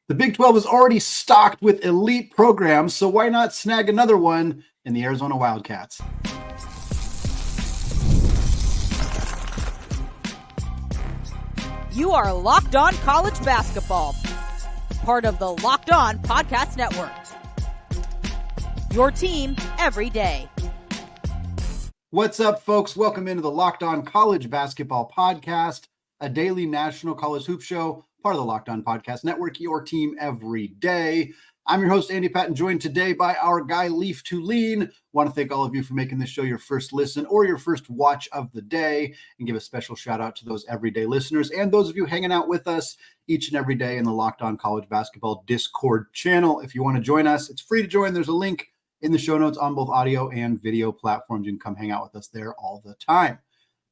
The Big 12 is already stocked with elite programs, so why not snag another one in the Arizona Wildcats? You are Locked On College Basketball, part of the Locked On Podcast Network. Your team every day. What's up, folks? Welcome into the Locked On College Basketball Podcast, a daily national college hoop show, part of the Locked On Podcast Network, your team every day. I'm your host, Andy Patton, joined today by our guy, Leaf to Lean. Want to thank all of you for making this show your first listen or your first watch of the day, and give a special shout out to those everyday listeners and those of you hanging out with us each and every day in the Locked On College Basketball Discord channel. If you want to join us, it's free to join. There's a link in the show notes on both audio and video platforms. You can come hang out with us there all the time.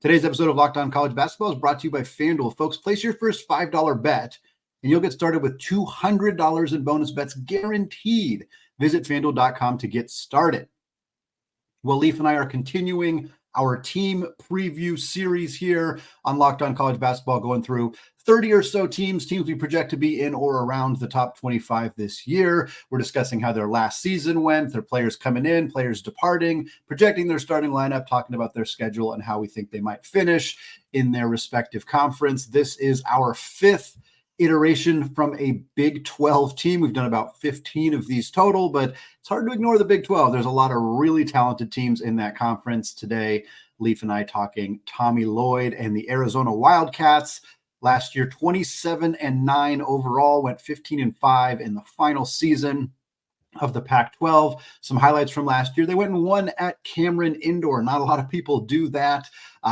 Today's episode of Locked On College Basketball is brought to you by FanDuel. Folks, place your first $5 bet, and you'll get started with $200 in bonus bets guaranteed. Visit FanDuel.com to get started. Well, Leaf and I are continuing our team preview series here on Locked On College Basketball, going through 30 or so teams we project to be in or around the top 25 this year. We're discussing how their last season went, their players coming in, players departing, projecting their starting lineup, talking about their schedule and how we think they might finish in their respective conference. This is our fifth iteration from a Big 12 team. We've done about 15 of these total, but it's hard to ignore the Big 12. There's a lot of really talented teams in that conference. Today, Leaf and I talking Tommy Lloyd and the Arizona Wildcats. Last year, 27-9 overall, went 15-5 in the final season of the Pac-12. Some highlights from last year. They went and won at Cameron Indoor. Not a lot of people do that.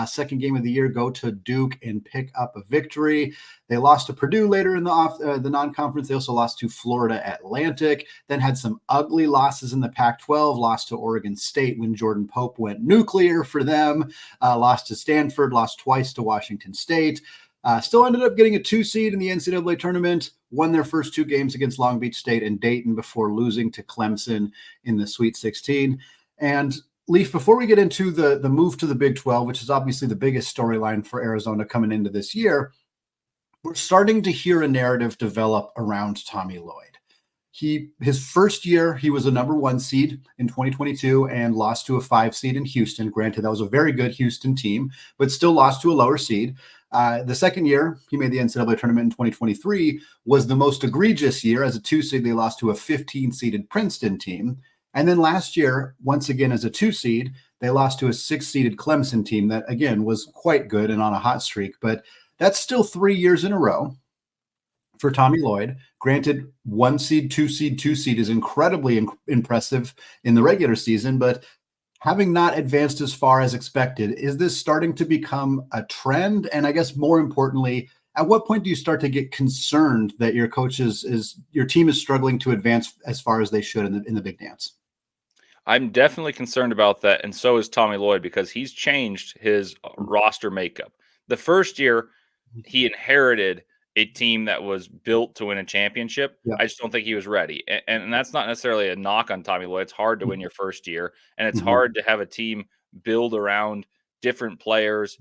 Second game of the year, go to Duke and pick up a victory. They lost to Purdue later in the non-conference. They also lost to Florida Atlantic. Then had some ugly losses in the Pac-12. Lost to Oregon State when Jordan Pope went nuclear for them. Lost to Stanford. Lost twice to Washington State. Still ended up getting a 2 seed in the NCAA tournament, won their first 2 games against Long Beach State and Dayton before losing to Clemson in the Sweet 16. And Leaf, before we get into the move to the Big 12, which is obviously the biggest storyline for Arizona coming into this year, we're starting to hear a narrative develop around Tommy Lloyd. His first year, he was a number 1 seed in 2022 and lost to a 5 seed in Houston. Granted, that was a very good Houston team, but still lost to a lower seed. The second year, he made the NCAA tournament in 2023, was the most egregious year. As a 2 seed, they lost to a 15-seeded Princeton team. And then last year, once again, as a 2 seed, they lost to a 6-seeded Clemson team that, again, was quite good and on a hot streak. But that's still 3 years in a row for Tommy Lloyd. Granted, 1 seed, 2 seed, 2 seed is incredibly impressive in the regular season, but having not advanced as far as expected, is this starting to become a trend? And I guess more importantly, at what point do you start to get concerned that your your team is struggling to advance as far as they should in the big dance? I'm definitely concerned about that, and so is Tommy Lloyd, because he's changed his roster makeup. The first year, he inherited a team that was built to win a championship. Yeah. I just don't think he was ready. And that's not necessarily a knock on Tommy Lloyd. It's hard to win your first year, and it's hard to have a team build around different players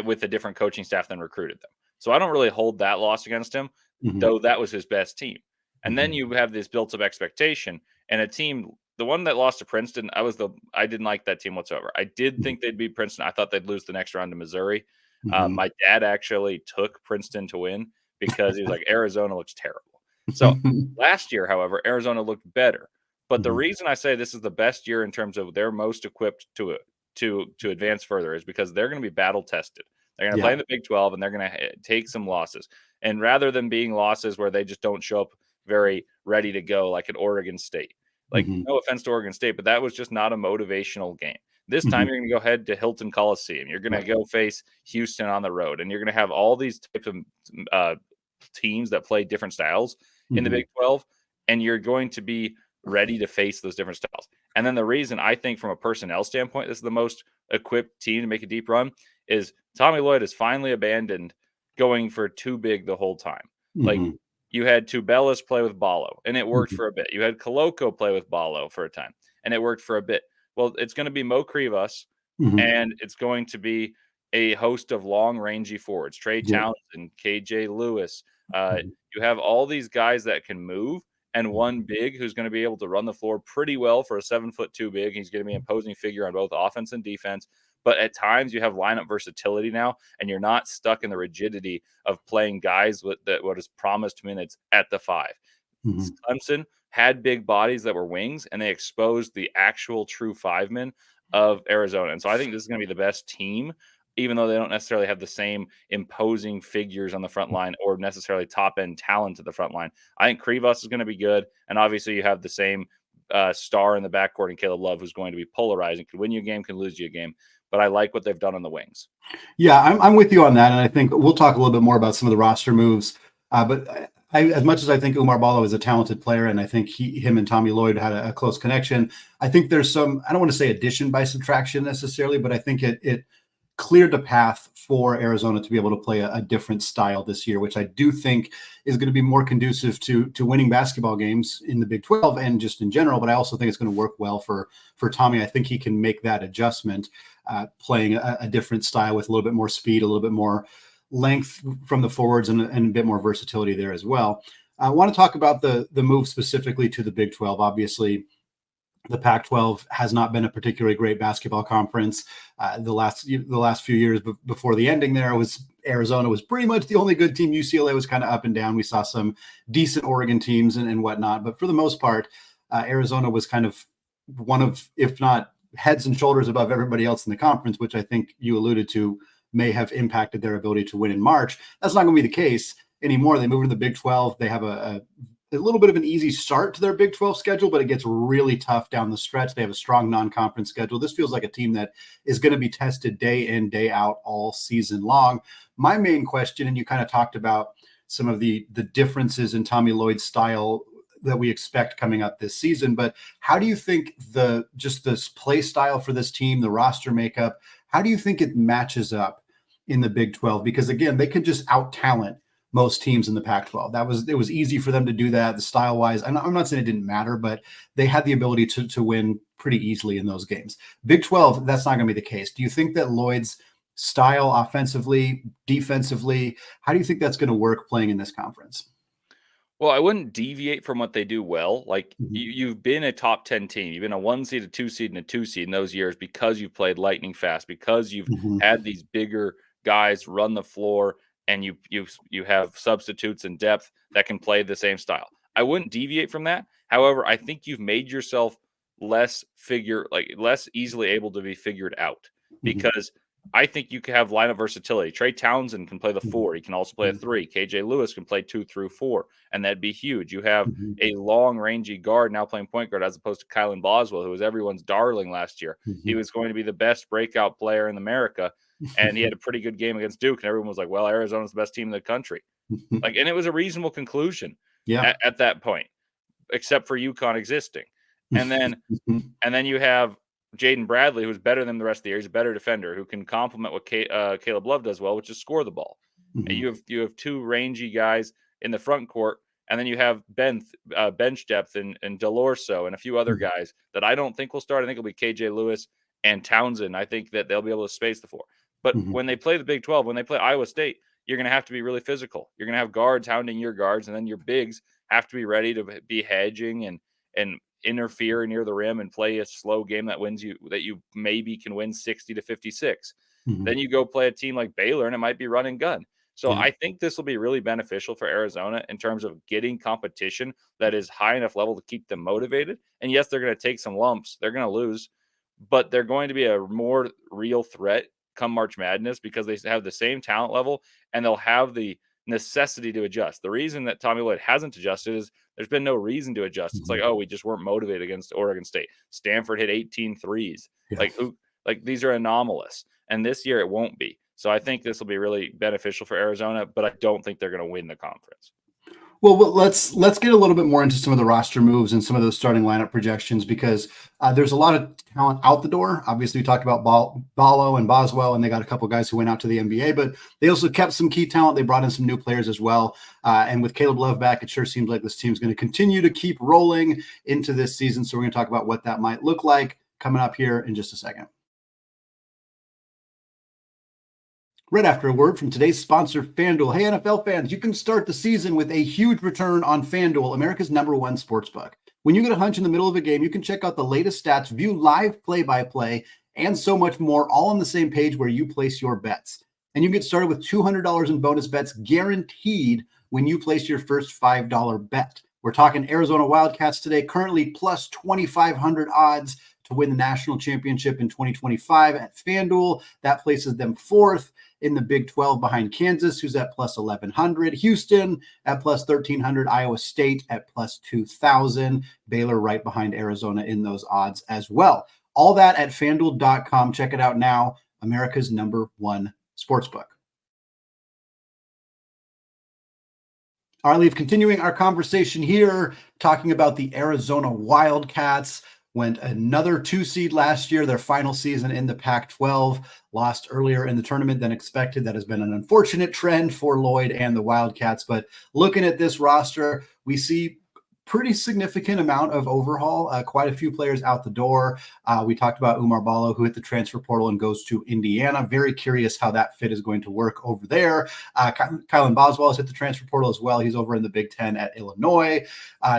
with a different coaching staff than recruited them. So I don't really hold that loss against him, though that was his best team. And then you have this built-up expectation, and a team, the one that lost to Princeton, I didn't like that team whatsoever. I did think they'd beat Princeton. I thought they'd lose the next round to Missouri. My dad actually took Princeton to win, because he was like, Arizona looks terrible. So last year, however, Arizona looked better. But the reason I say this is the best year in terms of they're most equipped to advance further is because they're going to be battle tested. They're going to play in the Big 12, and they're going to take some losses. And rather than being losses where they just don't show up very ready to go, like at Oregon State, no offense to Oregon State, but that was just not a motivational game. This time you're going to go head to Hilton Coliseum. You're going to go face Houston on the road, and you're going to have all these types of teams that play different styles in the Big 12, and you're going to be ready to face those different styles. And then the reason I think from a personnel standpoint, this is the most equipped team to make a deep run is Tommy Lloyd has finally abandoned going for too big the whole time. Like, you had Tubelis play with Ballo, and it worked for a bit. You had Koloko play with Ballo for a time, and it worked for a bit. Well, it's going to be Mo Krivas, and it's going to be a host of long, rangy forwards. Trey Townsend, KJ Lewis, Mhm. You have all these guys that can move, and one big who's going to be able to run the floor pretty well for a 7'2" big. He's going to be an imposing figure on both offense and defense. But at times you have lineup versatility now, and you're not stuck in the rigidity of playing guys with what is promised minutes at the 5. Mhm. Clemson had big bodies that were wings, and they exposed the actual true 5-men of Arizona. And so I think this is going to be the best team, even though they don't necessarily have the same imposing figures on the front line or necessarily top end talent at the front line. I think Krivas is going to be good. And obviously, you have the same star in the backcourt in Caleb Love, who's going to be polarizing, can win you a game, can lose you a game. But I like what they've done on the wings. Yeah, I'm with you on that, and I think we'll talk a little bit more about some of the roster moves. But as much as I think Oumar Ballo is a talented player, and I think him and Tommy Lloyd had a close connection, I think there's some, I don't want to say addition by subtraction necessarily, but I think it cleared the path for Arizona to be able to play a different style this year, which I do think is going to be more conducive to winning basketball games in the Big 12 and just in general. But I also think it's going to work well for Tommy. I think he can make that adjustment, playing a different style with a little bit more speed, a little bit more length from the forwards, and a bit more versatility there as well. I want to talk about the move specifically to the Big 12. Obviously, the Pac-12 has not been a particularly great basketball conference. The last few years before the ending, there was Arizona was pretty much the only good team. UCLA was kind of up and down. We saw some decent Oregon teams and whatnot, but for the most part, Arizona was kind of one of, if not heads and shoulders above everybody else in the conference, which I think you alluded to may have impacted their ability to win in March. That's not going to be the case anymore. They move into the Big 12. They have a little bit of an easy start to their Big 12 schedule, but it gets really tough down the stretch. They have a strong non-conference schedule. This feels like a team that is going to be tested day in, day out all season long. My main question, and you kind of talked about some of the differences in Tommy Lloyd's style that we expect coming up this season, but how do you think this play style for this team, the roster makeup, how do you think it matches up in the Big 12? Because again, they could just out-talent most teams in the Pac-12. It was easy for them to do that, the style-wise. I'm not saying it didn't matter, but they had the ability to win pretty easily in those games. Big 12, that's not going to be the case. Do you think that Lloyd's style offensively, defensively, how do you think that's going to work playing in this conference? Well, I wouldn't deviate from what they do well. Like Mhm. you've been a top 10 team. You've been a 1 seed, a 2 seed, and a 2 seed in those years because you've played lightning fast, because you've Mhm. had these bigger guys run the floor, and you have substitutes and depth that can play the same style. I wouldn't deviate from that. However, I think you've made yourself less easily able to be figured out, Mhm. because I think you can have lineup versatility. Trey Townsend can play the Mhm. 4. He can also play a 3. KJ Lewis can play 2 through 4, and that'd be huge. You have Mhm. a long, rangy guard now playing point guard as opposed to Kylan Boswell, who was everyone's darling last year. He Mhm. was going to be the best breakout player in America, and he had a pretty good game against Duke, and everyone was like, well, Arizona's the best team in the country. Mhm. And it was a reasonable conclusion Yeah. at that point, except for UConn existing. And then Mhm. and then you have Jaden Bradley, who's better than the rest of the year. He's a better defender who can complement what Caleb Love does well, which is score the ball. And Mhm. you have 2 rangy guys in the front court, and then you have bench depth and Delorso and a few other Mhm. guys that I don't think will start. I think it'll be KJ Lewis and Townsend. I think that they'll be able to space the floor. But Mhm. when they play the Big 12, when they play Iowa State, you're going to have to be really physical. You're going to have guards hounding your guards, and then your bigs have to be ready to be hedging and interfere near the rim and play a slow game that you maybe can win 60 to 56. Mhm. Then you go play a team like Baylor, and it might be run and gun. So Yeah. I think this will be really beneficial for Arizona in terms of getting competition that is high enough level to keep them motivated. And yes, they're going to take some lumps. They're going to lose, but they're going to be a more real threat come March Madness because they have the same talent level, and they'll have the necessity to adjust. The reason that Tommy Lloyd hasn't adjusted is there's been no reason to adjust. It's like, Mhm. oh, we just weren't motivated against Oregon State. Stanford hit 18 threes. Yeah. Like these are anomalous. And this year it won't be. So I think this will be really beneficial for Arizona, but I don't think they're going to win the conference. Well, let's get a little bit more into some of the roster moves and some of those starting lineup projections, because there's a lot of talent out the door. Obviously, we talked about Ballo and Boswell, and they got a couple guys who went out to the NBA, but they also kept some key talent. They brought in some new players as well. And with Caleb Love back, it sure seems like this team's going to continue to keep rolling into this season. So we're going to talk about what that might look like coming up here in just a second. Right after a word from today's sponsor, FanDuel. Hey, NFL fans, you can start the season with a huge return on FanDuel, America's #1 sportsbook. When you get a hunch in the middle of a game, you can check out the latest stats, view live play-by-play, and so much more, all on the same page where you place your bets. And you can get started with $200 in bonus bets guaranteed when you place your first $5 bet. We're talking Arizona Wildcats today, currently plus 2,500 odds to win the national championship in 2025 at FanDuel. That places them fourth in the Big 12 behind Kansas, who's at plus 1,100. Houston at plus 1,300. Iowa State at plus 2,000. Baylor right behind Arizona in those odds as well. All that at FanDuel.com. Check it out now. America's #1 sportsbook. All right, Leaf, continuing our conversation here, talking about the Arizona Wildcats. Went another 2 seed last year, their final season in the Pac-12, lost earlier in the tournament than expected. That has been an unfortunate trend for Lloyd and the Wildcats. But looking at this roster, we see pretty significant amount of overhaul, quite a few players out the door. We talked about Oumar Ballo, who hit the transfer portal and goes to Indiana. Very curious how that fit is going to work over there. Kylan Boswell has hit the transfer portal as well. He's over in the Big Ten at Illinois.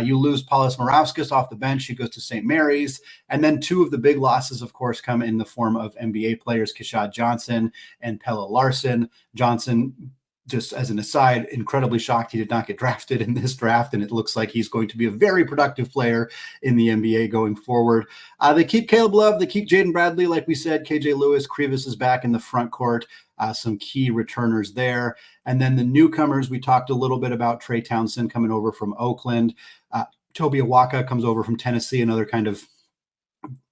You lose Paulius Morauskas off the bench. He goes to St. Mary's. And then two of the big losses, of course, come in the form of NBA players, Keshad Johnson and Pelle Larsson. Johnson, just as an aside, incredibly shocked he did not get drafted in this draft, and it looks like he's going to be a very productive player in the NBA going forward. They keep Caleb Love, they keep Jaden Bradley, like we said, KJ Lewis, Krivas is back in the front court, some key returners there. And then the newcomers, we talked a little bit about Trey Townsend coming over from Oakland. Tobe Awaka comes over from Tennessee, another kind of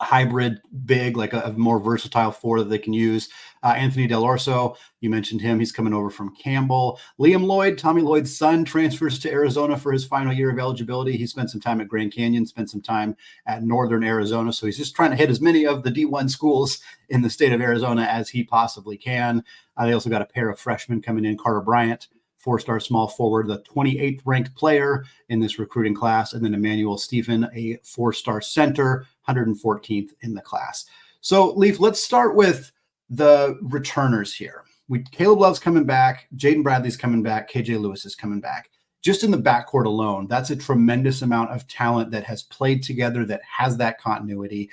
hybrid big, like a more versatile four that they can use. Anthony Del Orso, you mentioned him. He's coming over from Campbell. Liam Lloyd, Tommy Lloyd's son, transfers to Arizona for his final year of eligibility. He spent some time at Grand Canyon, spent some time at Northern Arizona. So he's just trying to hit as many of the D1 schools in the state of Arizona as he possibly can. They also got a pair of freshmen coming in, Carter Bryant, four-star small forward, the 28th ranked player in this recruiting class, and then Emmanuel Stephen, a four-star center, 114th in the class. So, Leaf, let's start with the returners here. Caleb Love's coming back, Jaden Bradley's coming back, KJ Lewis is coming back. Just in the backcourt alone, that's a tremendous amount of talent that has played together, that has that continuity.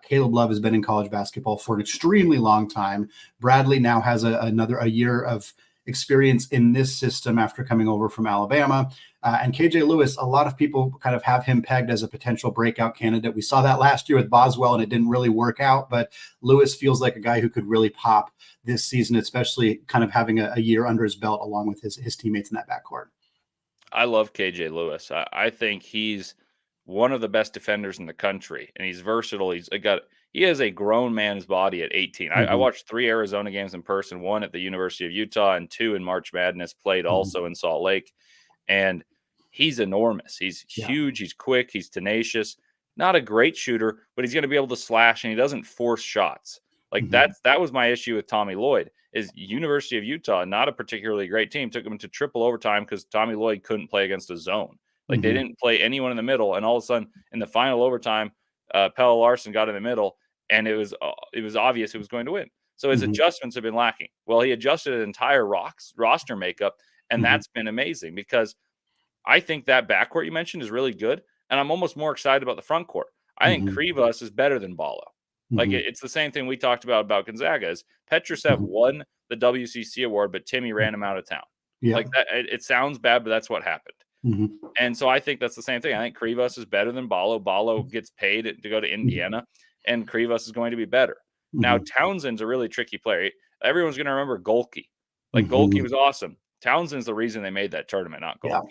Caleb Love has been in college basketball for an extremely long time. Bradley now has a year of experience in this system after coming over from Alabama. And KJ Lewis, a lot of people kind of have him pegged as a potential breakout candidate. We saw that last year with Boswell, and it didn't really work out. But Lewis feels like a guy who could really pop this season, especially kind of having a year under his belt along with his teammates in that backcourt. I love KJ Lewis. I think he's one of the best defenders in the country, and he's versatile. He has a grown man's body at 18. I watched 3 Arizona games in person, 1 at the University of Utah and 2 in March Madness, played also in Salt Lake. And he's enormous. He's huge. He's quick. He's tenacious. Not a great shooter, but he's going to be able to slash, and he doesn't force shots. Like that was my issue with Tommy Lloyd. Is University of Utah, not a particularly great team, took him to triple overtime because Tommy Lloyd couldn't play against a zone. Like they didn't play anyone in the middle, and all of a sudden in the final overtime, Pelle Larsson got in the middle, and it was obvious he was going to win. So his adjustments have been lacking. Well, he adjusted an entire roster makeup, and that's been amazing because I think that backcourt you mentioned is really good, and I'm almost more excited about the front court. I think Krivas is better than Ballo. Like it's the same thing we talked about Gonzaga. Is Petrusev won the WCC award, but Timmy ran him out of town. Like that, it sounds bad, but that's what happened. And so I think that's the same thing. I think Krivas is better than Ballo. Ballo gets paid to go to Indiana, and Krivas is going to be better. Now Townsend's a really tricky player. Everyone's going to remember Golke. Like Golke was awesome. Townsend's the reason they made that tournament, not Golke.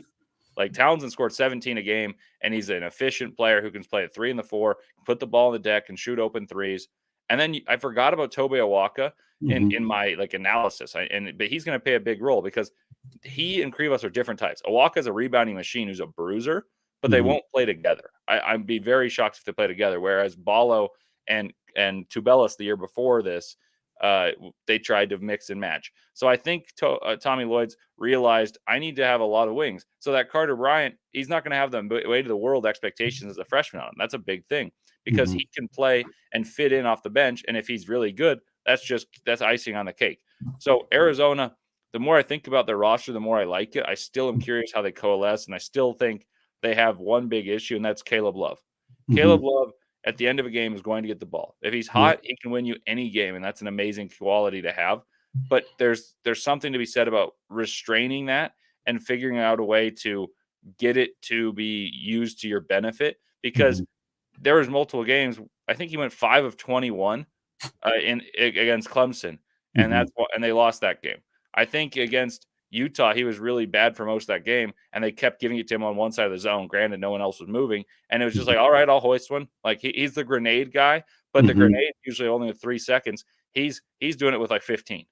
Like Townsend scored 17 a game, and he's an efficient player who can play a 3 and the 4, put the ball on the deck, and shoot open threes. And then I forgot about Tobe Awaka in my analysis, but he's going to play a big role because he and Krivas are different types. Awaka is a rebounding machine who's a bruiser, but they won't play together. I'd be very shocked if they play together. Whereas Ballo and Tubelis the year before this, they tried to mix and match. So I think Tommy Lloyd's realized I need to have a lot of wings. So that Carter Bryant, he's not going to have the weight of the world expectations as a freshman on him. That's a big thing because he can play and fit in off the bench. And if he's really good, that's icing on the cake. So Arizona, the more I think about their roster, the more I like it. I still am curious how they coalesce, and I still think they have one big issue, and that's Caleb Love. Caleb Love, at the end of a game, is going to get the ball. If he's hot, he can win you any game, and that's an amazing quality to have. But there's something to be said about restraining that and figuring out a way to get it to be used to your benefit, because there was multiple games. I think he went 5 of 21 against Clemson, and and they lost that game. I think against Utah, he was really bad for most of that game, and they kept giving it to him on one side of the zone. Granted, no one else was moving, and it was just like, all right, I'll hoist one. Like he's the grenade guy, but the grenade usually only with 3 seconds. He's doing it with like 15.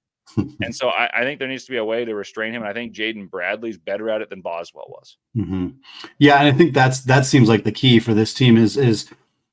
And so I think there needs to be a way to restrain him. And I think Jaden Bradley's better at it than Boswell was. Yeah, and I think that seems like the key for this team is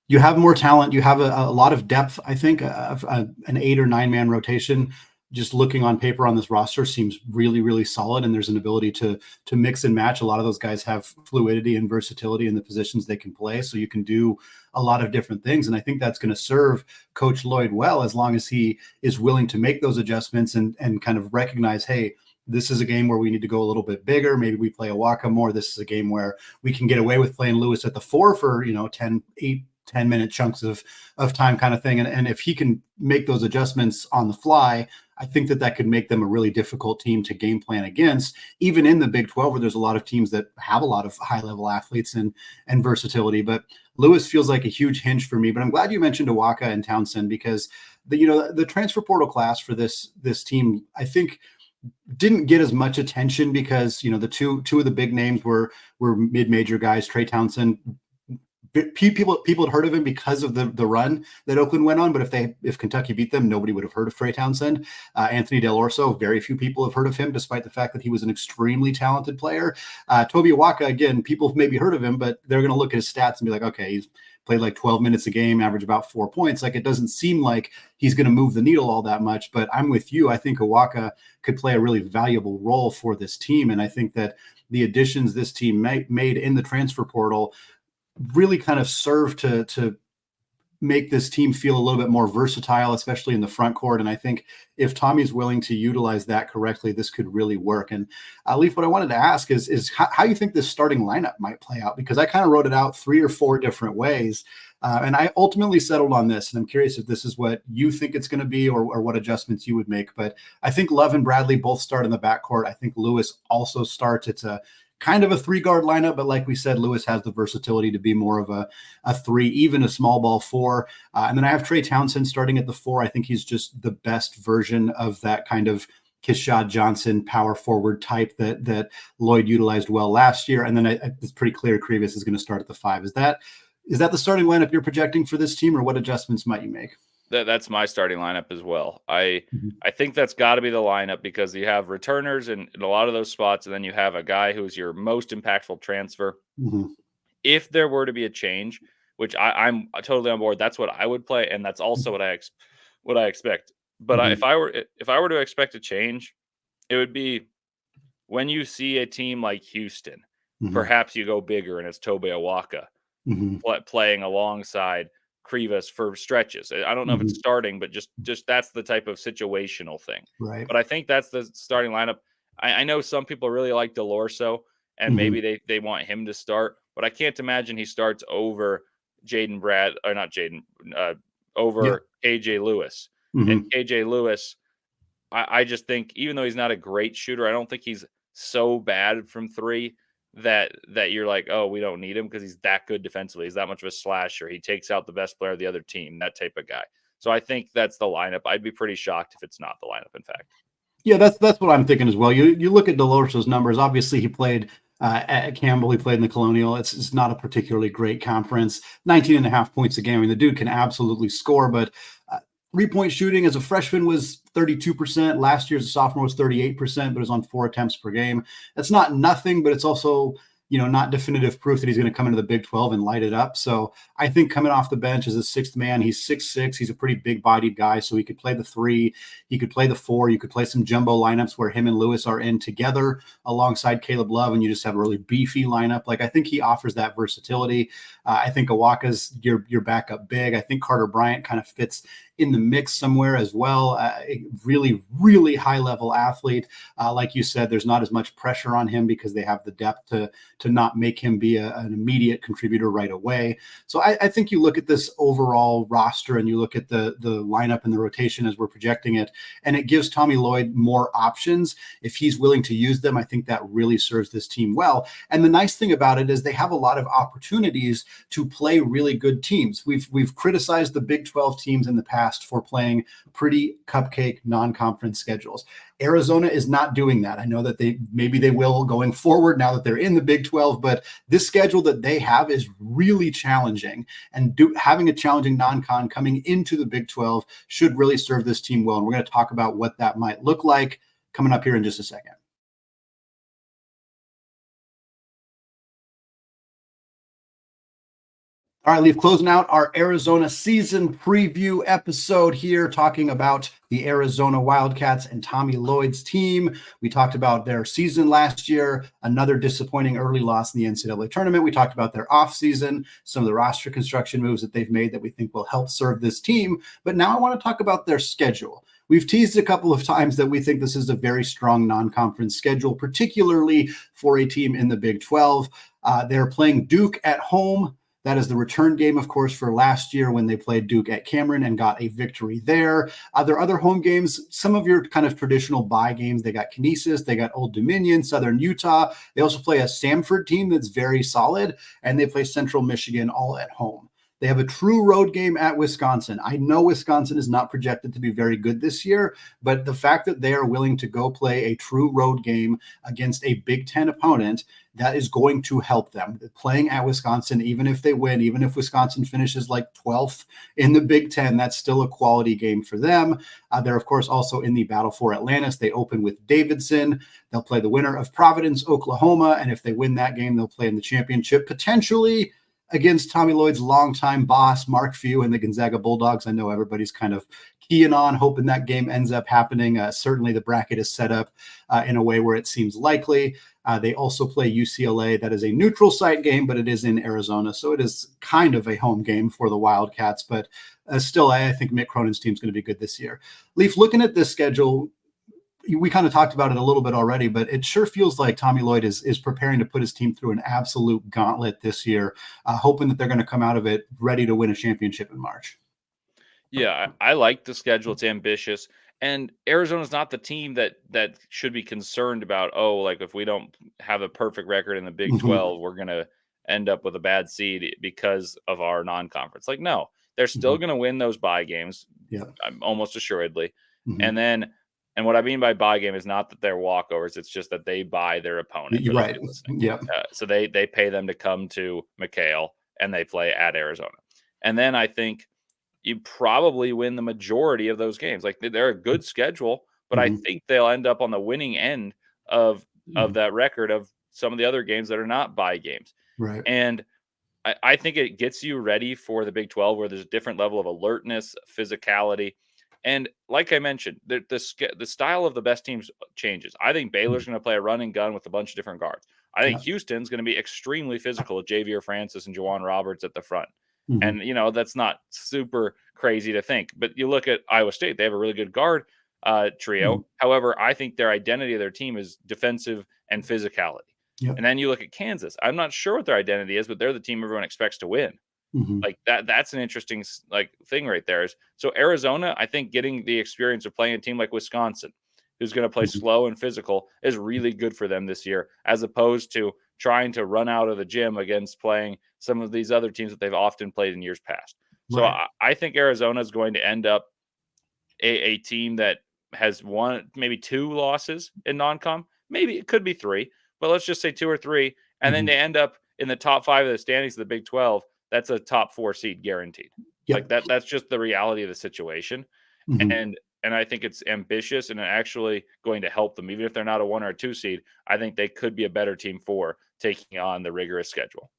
you have more talent, you have a lot of depth. I think an 8 or 9 man rotation, just looking on paper on this roster, seems really, really solid. And there's an ability to mix and match. A lot of those guys have fluidity and versatility in the positions they can play. So you can do a lot of different things. And I think that's going to serve Coach Lloyd well, as long as he is willing to make those adjustments and kind of recognize, hey, this is a game where we need to go a little bit bigger. Maybe we play Awaka more. This is a game where we can get away with playing Lewis at the 4 for, 10-minute chunks of time kind of thing. And if he can make those adjustments on the fly, I think that could make them a really difficult team to game plan against, even in the Big 12, where there's a lot of teams that have a lot of high-level athletes and versatility. But Lewis feels like a huge hinge for me. But I'm glad you mentioned Awaka and Townsend, because the transfer portal class for this team, I think, didn't get as much attention because the two of the big names were mid-major guys. Trey Townsend, people had heard of him because of the run that Oakland went on, but if Kentucky beat them, nobody would have heard of Trey Townsend. Anthony Del Orso, very few people have heard of him, despite the fact that he was an extremely talented player. Tobe Awaka, again, people have maybe heard of him, but they're going to look at his stats and be like, okay, he's played like 12 minutes a game, average about 4 points. Like, it doesn't seem like he's going to move the needle all that much. But I'm with you. I think Awaka could play a really valuable role for this team, and I think that the additions this team made in the transfer portal really kind of serve to make this team feel a little bit more versatile, especially in the front court. And I think if Tommy's willing to utilize that correctly, this could really work. And Leaf, what I wanted to ask is how you think this starting lineup might play out, because I kind of wrote it out 3 or 4 different ways. And I ultimately settled on this, and I'm curious if this is what you think it's going to be or what adjustments you would make. But I think Love and Bradley both start in the backcourt. I think Lewis also starts. It's a kind of a 3-guard lineup, but like we said, Lewis has the versatility to be more of a 3, even a small ball 4. And then I have Trey Townsend starting at the 4. I think he's just the best version of that kind of Kishad Johnson power forward type that Lloyd utilized well last year. And then it's pretty clear Krivas is going to start at the 5. Is that the starting lineup you're projecting for this team, or what adjustments might you make? That's my starting lineup as well. I think that's got to be the lineup, because you have returners in a lot of those spots, and then you have a guy who's your most impactful transfer. If there were to be a change, which I'm totally on board, that's what I would play, and that's also what I expect. But if I were to expect a change, it would be when you see a team like Houston, perhaps you go bigger, and it's Tobe Awaka playing alongside Krivas for stretches. I don't know if it's starting, but just that's the type of situational thing. Right. But I think that's the starting lineup. I know some people really like Del Orso, and maybe they want him to start, but I can't imagine he starts over over KJ Lewis. And KJ Lewis, I just think, even though he's not a great shooter, I don't think he's so bad from 3 that you're like, oh, we don't need him because he's that good defensively. He's that much of a slasher. He takes out the best player of the other team, that type of guy. So I think that's the lineup. I'd be pretty shocked if it's not the lineup, in fact. Yeah, that's what I'm thinking as well. You look at Del Orso's numbers. Obviously, he played at Campbell. He played in the Colonial. It's not a particularly great conference. 19.5 points a game. I mean, the dude can absolutely score, but 3-point shooting as a freshman was 32%. Last year as a sophomore was 38%, but it was on 4 attempts per game. That's not nothing, but it's also, not definitive proof that he's going to come into the Big 12 and light it up. So I think coming off the bench as a 6th man, he's 6'6". He's a pretty big-bodied guy, so he could play the 3. He could play the 4. You could play some jumbo lineups where him and Lewis are in together alongside Caleb Love, and you just have a really beefy lineup. Like, I think he offers that versatility. I think Awaka's your backup big. I think Carter Bryant kind of fits in the mix somewhere as well. A really, really high-level athlete. Like you said, there's not as much pressure on him because they have the depth to not make him be an immediate contributor right away. So I think you look at this overall roster and you look at the lineup and the rotation as we're projecting it, and it gives Tommy Lloyd more options. If he's willing to use them, I think that really serves this team well. And the nice thing about it is they have a lot of opportunities to play really good teams. We've criticized the Big 12 teams in the past for playing pretty cupcake non-conference schedules. Arizona is not doing that. I know that maybe they will going forward now that they're in the Big 12, but this schedule that they have is really challenging, and having a challenging non-con coming into the Big 12 should really serve this team well. And we're going to talk about what that might look like coming up here in just a second. All right, Leaf, closing out our Arizona season preview episode here, talking about the Arizona Wildcats and Tommy Lloyd's team. We talked about their season last year, another disappointing early loss in the NCAA tournament. We talked about their offseason, some of the roster construction moves that they've made that we think will help serve this team. But now I want to talk about their schedule. We've teased a couple of times that we think this is a very strong non-conference schedule, particularly for a team in the Big 12. They're playing Duke at home. That is the return game, of course, for last year when they played Duke at Cameron and got a victory there. Their other home games, some of your kind of traditional bye games, they got Kinesis, they got Old Dominion, Southern Utah. They also play a Samford team that's very solid, and they play Central Michigan all at home. They have a true road game at Wisconsin. I know Wisconsin is not projected to be very good this year, but the fact that they are willing to go play a true road game against a Big Ten opponent, that is going to help them. Playing at Wisconsin, even if they win, even if Wisconsin finishes like 12th in the Big Ten, that's still a quality game for them. They're, of course, also in the battle for Atlantis. They open with Davidson. They'll play the winner of Providence, Oklahoma, and if they win that game, they'll play in the championship, potentially against Tommy Lloyd's longtime boss, Mark Few, and the Gonzaga Bulldogs. I know everybody's kind of keying on, hoping that game ends up happening. Certainly the bracket is set up in a way where it seems likely. They also play UCLA. That is a neutral site game, but it is in Arizona. So it is kind of a home game for the Wildcats. But still, I think Mick Cronin's team is going to be good this year. Leaf, looking at this schedule, we kind of talked about it a little bit already, but it sure feels like Tommy Lloyd is preparing to put his team through an absolute gauntlet this year, hoping that they're going to come out of it ready to win a championship in March. Yeah, I like the schedule. It's ambitious. And Arizona's not the team that should be concerned about, like if we don't have a perfect record in the Big 12, we're going to end up with a bad seed because of our non-conference. Like, no, they're still going to win those bye games, almost assuredly. And what I mean by bye game is not that they're walkovers. It's just that they buy their opponent. You're right. Yeah. So they pay them to come to McHale and they play at Arizona. And then I think you probably win the majority of those games. Like they're a good schedule, but I think they'll end up on the winning end of that record of some of the other games that are not bye games. Right. And I think it gets you ready for the Big 12 where there's a different level of alertness, physicality. And like I mentioned, the style of the best teams changes. I think Baylor's going to play a run and gun with a bunch of different guards. I think Houston's going to be extremely physical with Javier Francis and Juwan Roberts at the front. And, that's not super crazy to think. But you look at Iowa State, they have a really good guard trio. However, I think their identity of their team is defensive and physicality. And then you look at Kansas. I'm not sure what their identity is, but they're the team everyone expects to win. Like that's an interesting thing right there. So Arizona, I think getting the experience of playing a team like Wisconsin, who's going to play slow and physical, is really good for them this year, as opposed to trying to run out of the gym against playing some of these other teams that they've often played in years past. So I think Arizona is going to end up a team that has one, maybe two losses in non-com. Maybe it could be three, but let's just say 2 or 3. And then they end up in the top 5 of the standings of the Big 12. That's a top 4 seed guaranteed. Like that's just the reality of the situation. And I think it's ambitious and actually going to help them. Even if they're not a 1 or a 2 seed, I think they could be a better team for taking on the rigorous schedule.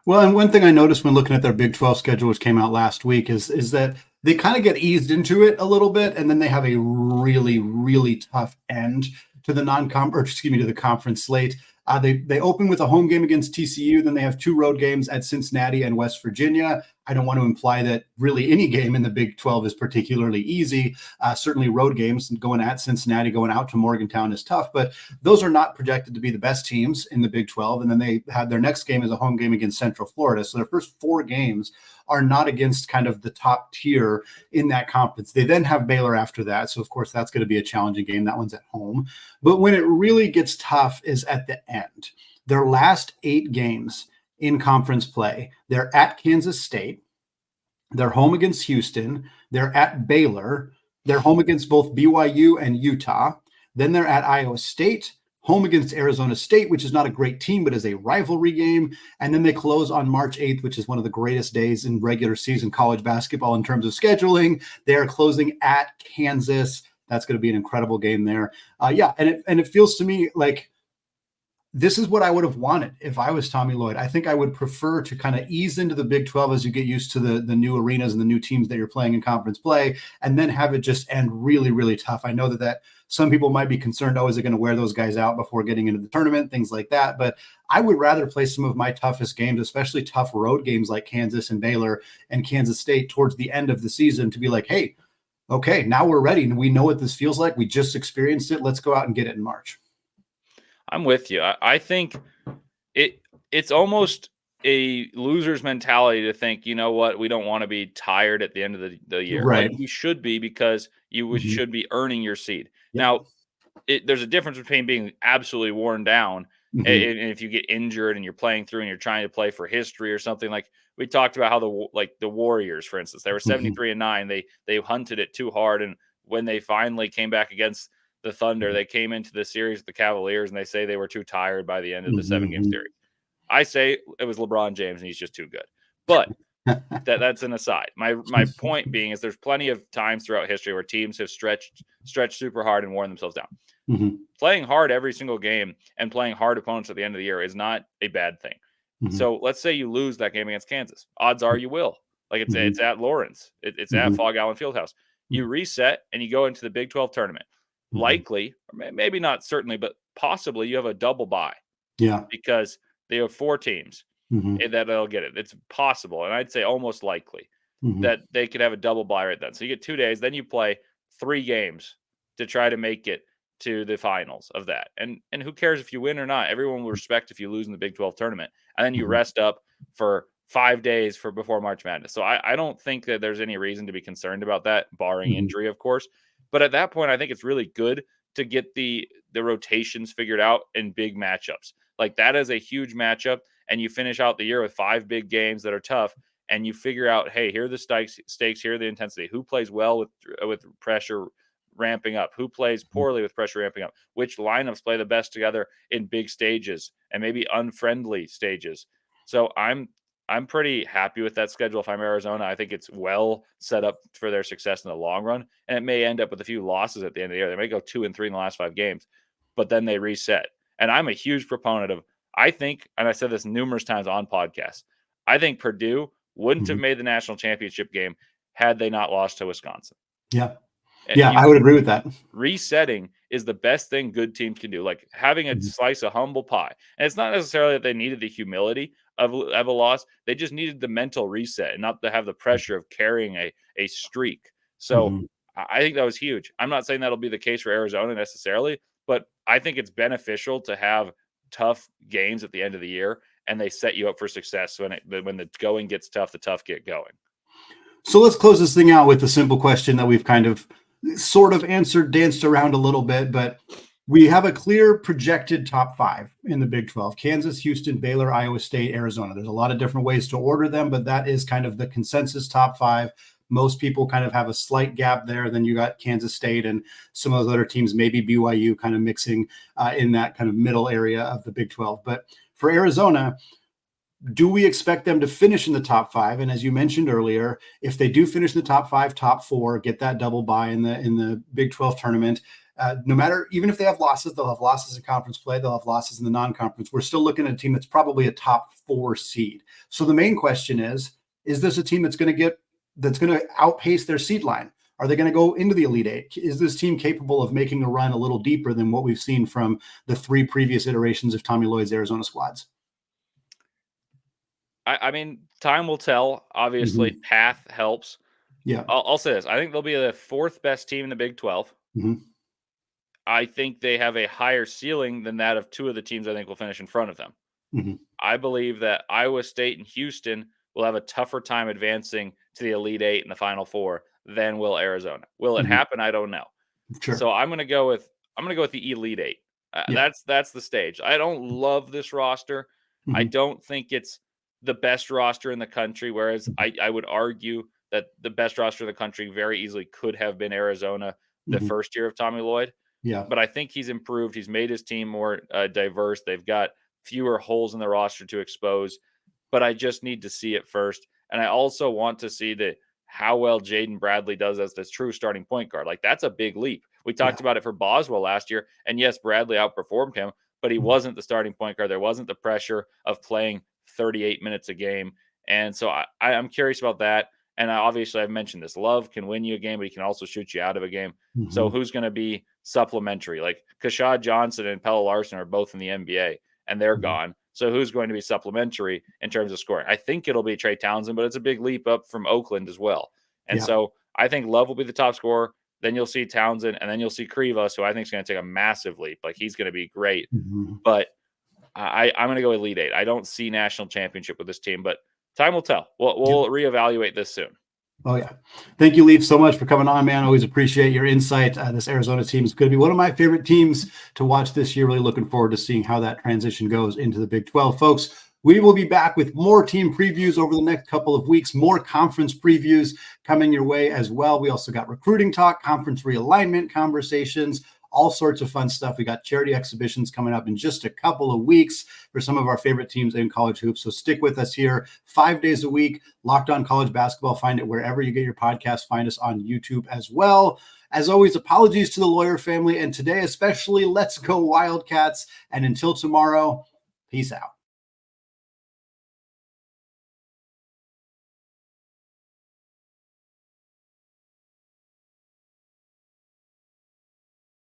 Well, and one thing I noticed when looking at their Big 12 schedule, which came out last week, is that they kind of get eased into it a little bit, and then they have a really, really tough end to the to the conference slate. They open with a home game against TCU. Then they have 2 road games at Cincinnati and West Virginia. I don't want to imply that really any game in the Big 12 is particularly easy. Certainly road games, going at Cincinnati, going out to Morgantown is tough, but those are not projected to be the best teams in the Big 12. And then they had their next game as a home game against Central Florida. So their first 4 games are not against kind of the top tier in that conference. They then have Baylor after that. So of course that's going to be a challenging game. That one's at home. But when it really gets tough is at the end. Their last 8 games in conference play, they're at Kansas State, they're home against Houston, they're at Baylor, they're home against both BYU and Utah, then they're at Iowa State, home against Arizona State, which is not a great team, but is a rivalry game. And then they close on March 8th, which is one of the greatest days in regular season college basketball in terms of scheduling. They are closing at Kansas. That's going to be an incredible game there. And it feels to me like this is what I would have wanted if I was Tommy Lloyd. I think I would prefer to kind of ease into the Big 12 as you get used to the new arenas and the new teams that you're playing in conference play, and then have it just end really, really tough. I know that some people might be concerned, is it going to wear those guys out before getting into the tournament, things like that. But I would rather play some of my toughest games, especially tough road games like Kansas and Baylor and Kansas State towards the end of the season, to be like, hey, okay, now we're ready and we know what this feels like. We just experienced it. Let's go out and get it in March. I'm with you. I think it's almost a loser's mentality to think, you know what, we don't want to be tired at the end of the year. Right. Like, you should be, because you should be earning your seed. Yep. Now, there's a difference between being absolutely worn down and if you get injured and you're playing through and you're trying to play for history or something. Like we talked about how the Warriors, for instance, they were 73-9. They hunted it too hard. And when they finally came back against the Thunder, they came into the series with the Cavaliers and they say they were too tired by the end of the 7-game series. I say it was LeBron James and he's just too good. But that's an aside. My point being is there's plenty of times throughout history where teams have stretched super hard and worn themselves down. Playing hard every single game and playing hard opponents at the end of the year is not a bad thing. So let's say you lose that game against Kansas. Odds are you will. Like it's at Lawrence. It's at Fog Allen Fieldhouse. You reset and you go into the Big 12 tournament. Likely, or maybe not certainly, but possibly you have a double bye. Yeah. Because they have 4 teams that'll get it. It's possible. And I'd say almost likely that they could have a double bye right then. So you get 2 days, then you play 3 games to try to make it to the finals of that. And who cares if you win or not? Everyone will respect if you lose in the Big 12 tournament. And then you rest up for 5 days before March Madness. So I don't think that there's any reason to be concerned about that, barring injury, of course. But at that point, I think it's really good to get the rotations figured out in big matchups. Like that is a huge matchup, and you finish out the year with 5 big games that are tough, and you figure out, hey, here are the stakes, here are the intensity. Who plays well with pressure ramping up? Who plays poorly with pressure ramping up? Which lineups play the best together in big stages and maybe unfriendly stages? So I'm pretty happy with that schedule. If I'm Arizona, I think it's well set up for their success in the long run. And it may end up with a few losses at the end of the year. They may go 2-3 in the last 5 games, but then they reset. And I'm a huge proponent of, I think, and I said this numerous times on podcasts, I think Purdue wouldn't have made the national championship game had they not lost to Wisconsin. Yeah. I would agree with that. Resetting is the best thing good teams can do, like having a slice of humble pie. And it's not necessarily that they needed the humility of a loss. They just needed the mental reset and not to have the pressure of carrying a streak. So I think that was huge. I'm not saying that'll be the case for Arizona necessarily, but I think it's beneficial to have tough games at the end of the year, and they set you up for success when the going gets tough, the tough get going. So let's close this thing out with a simple question that we've kind of sort of danced around a little bit, but we have a clear projected top 5 in the Big 12: Kansas, Houston, Baylor, Iowa State, Arizona. There's a lot of different ways to order them, but that is kind of the consensus top 5. Most people kind of have a slight gap there. Then you got Kansas State and some of those other teams, maybe BYU, kind of mixing in that kind of middle area of the Big 12. But for Arizona, do we expect them to finish in the top 5? And as you mentioned earlier, if they do finish in the top 5, top 4, get that double bye in the Big 12 tournament, no matter, even if they have losses, they'll have losses in conference play, they'll have losses in the non-conference. We're still looking at a team that's probably a top 4 seed. So the main question is this a team that's going to outpace their seed line? Are they going to go into the Elite 8? Is this team capable of making a run a little deeper than what we've seen from the 3 previous iterations of Tommy Lloyd's Arizona squads? I mean, time will tell. Obviously, path helps. Yeah. I'll say this. I think they'll be the fourth best team in the Big 12. I think they have a higher ceiling than that of two of the teams I think will finish in front of them. I believe that Iowa State and Houston will have a tougher time advancing to the Elite Eight and the Final Four than will Arizona. Will it happen? I don't know. Sure. So I'm going to go with the Elite Eight. That's the stage. I don't love this roster. I don't think it's the best roster in the country, whereas I would argue that the best roster in the country very easily could have been Arizona the first year of Tommy Lloyd. Yeah. But I think he's improved. He's made his team more diverse. They've got fewer holes in the roster to expose, but I just need to see it first. And I also want to see how well Jaden Bradley does as this true starting point guard. Like, that's a big leap. We talked about it for Boswell last year, and yes, Bradley outperformed him, but he wasn't the starting point guard. There wasn't the pressure of playing 38 minutes a game. And so I'm curious about that. And obviously, I've mentioned this. Love can win you a game, but he can also shoot you out of a game. So who's going to be supplementary? Like, Kashad Johnson and Pelle Larsson are both in the NBA, and they're gone. So who's going to be supplementary in terms of scoring? I think it'll be Trey Townsend, but it's a big leap up from Oakland as well. And so I think Love will be the top scorer. Then you'll see Townsend, and then you'll see Krivas, who I think is going to take a massive leap. Like, he's going to be great. But I'm going to go Elite Eight. I don't see national championship with this team, but time will tell. We'll reevaluate this soon. Oh, yeah. Thank you, Leaf, so much for coming on, man. Always appreciate your insight. This Arizona team is going to be one of my favorite teams to watch this year. Really looking forward to seeing how that transition goes into the Big 12. Folks, we will be back with more team previews over the next couple of weeks, more conference previews coming your way as well. We also got recruiting talk, conference realignment conversations, all sorts of fun stuff. We got charity exhibitions coming up in just a couple of weeks for some of our favorite teams in college hoops. So stick with us here 5 days a week. Locked On College Basketball. Find it wherever you get your podcast. Find us on YouTube as well. As always, apologies to the Lawyer family. And today especially, let's go Wildcats. And until tomorrow, peace out.